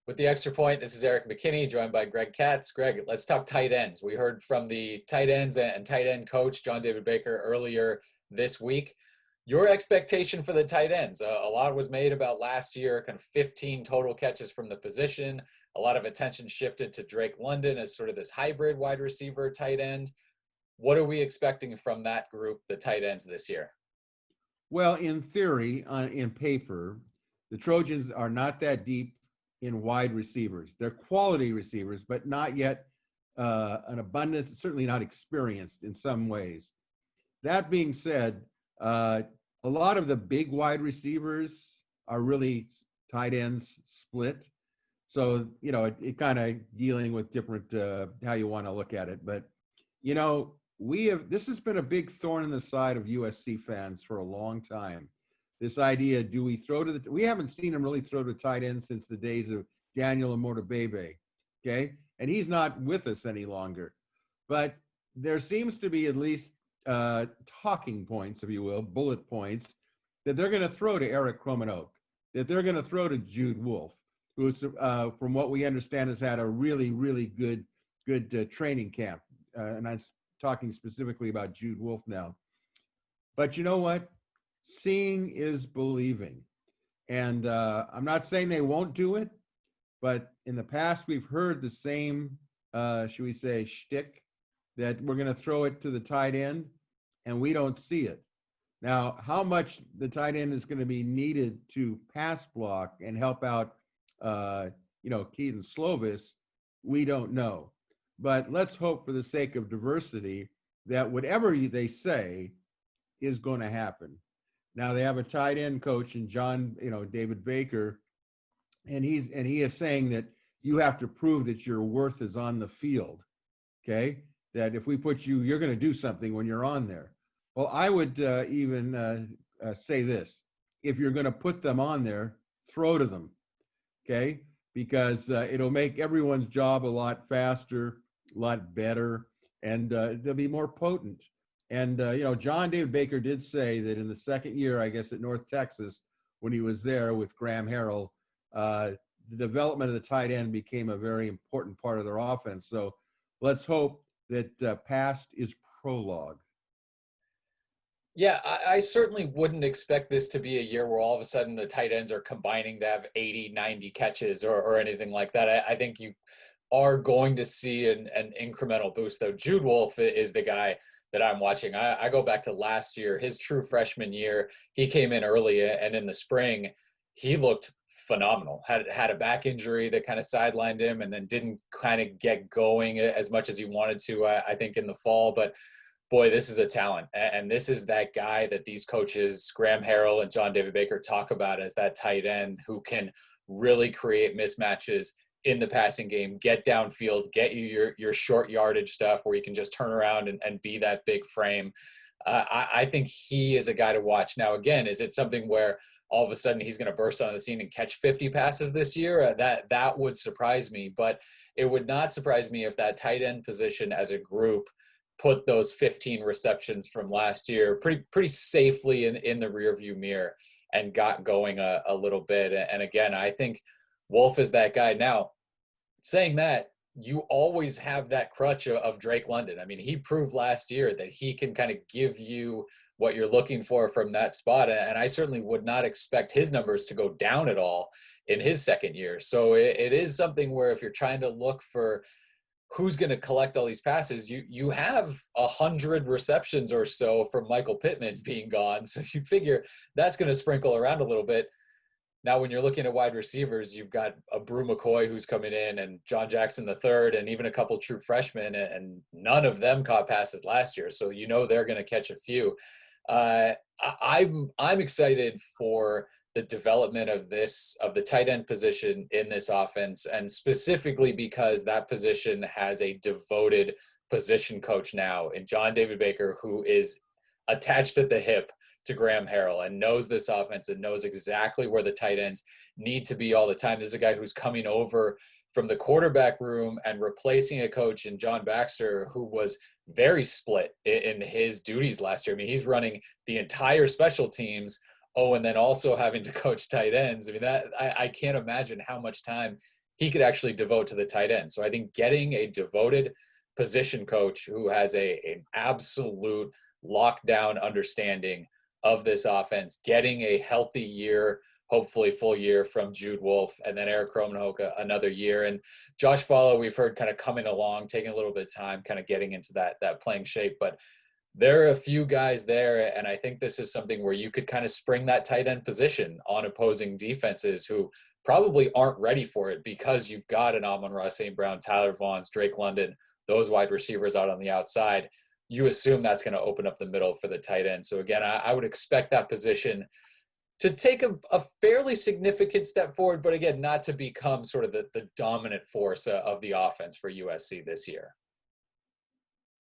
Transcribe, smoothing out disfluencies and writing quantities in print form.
With the extra point, this is Erik McKinney, joined by Greg Katz. Greg, let's talk tight ends. We heard from the tight ends and tight end coach, John David Baker, earlier this week. Your expectation for the tight ends, a lot was made about last year, kind of 15 total catches from the position. A lot of attention shifted to Drake London as sort of this hybrid wide receiver tight end. What are we expecting from that group, the tight ends, this year? Well, in theory, in paper, the Trojans are not that deep in wide receivers. They're quality receivers, but not yet an abundance, certainly not experienced in some ways. That being said, a lot of the big wide receivers are really tight ends split. So, it kind of dealing with different, how you want to look at it. But, this has been a big thorn in the side of USC fans for a long time. This idea, do we throw to we haven't seen him really throw to tight end since the days of Daniel Imortabebe, okay? And he's not with us any longer. But there seems to be at least talking points, if you will, bullet points, that they're going to throw to Erik Kromanoke, that they're going to throw to Jude Wolfe, who's, from what we understand, has had a really, really good training camp. And I'm talking specifically about Jude Wolfe now. But you know what? Seeing is believing. And I'm not saying they won't do it, but in the past we've heard the same, should we say, shtick, that we're going to throw it to the tight end, and we don't see it. Now, how much the tight end is going to be needed to pass block and help out, Keaton Slovis, we don't know. But let's hope, for the sake of diversity, that whatever they say is going to happen. Now they have a tight end coach in John, David Baker, and he is saying that you have to prove that your worth is on the field. Okay, that if we put you, you're going to do something when you're on there. Well, I would even say this: if you're going to put them on there, throw to them. Okay, because it'll make everyone's job a lot faster, a lot better, and they'll be more potent. And, John David Baker did say that in the second year, I guess, at North Texas, when he was there with Graham Harrell, the development of the tight end became a very important part of their offense. So let's hope that past is prologue. Yeah, I certainly wouldn't expect this to be a year where all of a sudden the tight ends are combining to have 80, 90 catches or anything like that. I think you are going to see an incremental boost, though. Jude Wolfe is the guy that I'm watching. I go back to last year, his true freshman year. He came in early, and in the spring, he looked phenomenal. Had a back injury that kind of sidelined him, and then didn't kind of get going as much as he wanted to, I think, in the fall. But boy, this is a talent. And this is that guy that these coaches, Graham Harrell and John David Baker, talk about as that tight end who can really create mismatches in the passing game, get downfield, get you your short yardage stuff where you can just turn around and be that big frame. I think he is a guy to watch. Now, again, is it something where all of a sudden he's going to burst on the scene and catch 50 passes this year? That would surprise me, but it would not surprise me if that tight end position as a group put those 15 receptions from last year pretty safely in the rearview mirror and got going a little bit. And again, I think Wolfe is that guy. Now, saying that, you always have that crutch of Drake London. I mean, he proved last year that he can kind of give you what you're looking for from that spot. And I certainly would not expect his numbers to go down at all in his second year. So it is something where if you're trying to look for who's going to collect all these passes, you have 100 receptions or so from Michael Pittman being gone. So you figure that's going to sprinkle around a little bit. Now, when you're looking at wide receivers, you've got a Brew McCoy who's coming in, and John Jackson III, and even a couple true freshmen, and none of them caught passes last year. So they're going to catch a few. I'm excited for the development of the tight end position in this offense, and specifically because that position has a devoted position coach now in John David Baker, who is attached at the hip to Graham Harrell and knows this offense and knows exactly where the tight ends need to be all the time. This is a guy who's coming over from the quarterback room and replacing a coach in John Baxter who was very split in his duties last year. I mean, he's running the entire special teams. Oh, and then also having to coach tight ends. I mean, I can't imagine how much time he could actually devote to the tight end. So I think getting a devoted position coach who has an absolute lockdown understanding of this offense, getting a healthy year, hopefully full year from Jude Wolf, and then Erik Kromenhoek another year. And Josh Follow, we've heard kind of coming along, taking a little bit of time, kind of getting into that playing shape. But there are a few guys there, and I think this is something where you could kind of spring that tight end position on opposing defenses who probably aren't ready for it, because you've got an Amon-Ra St. Brown, Tyler Vaughns, Drake London, those wide receivers out on the outside. You assume that's going to open up the middle for the tight end. So again, I would expect that position to take a fairly significant step forward, but again, not to become sort of the dominant force of the offense for USC this year.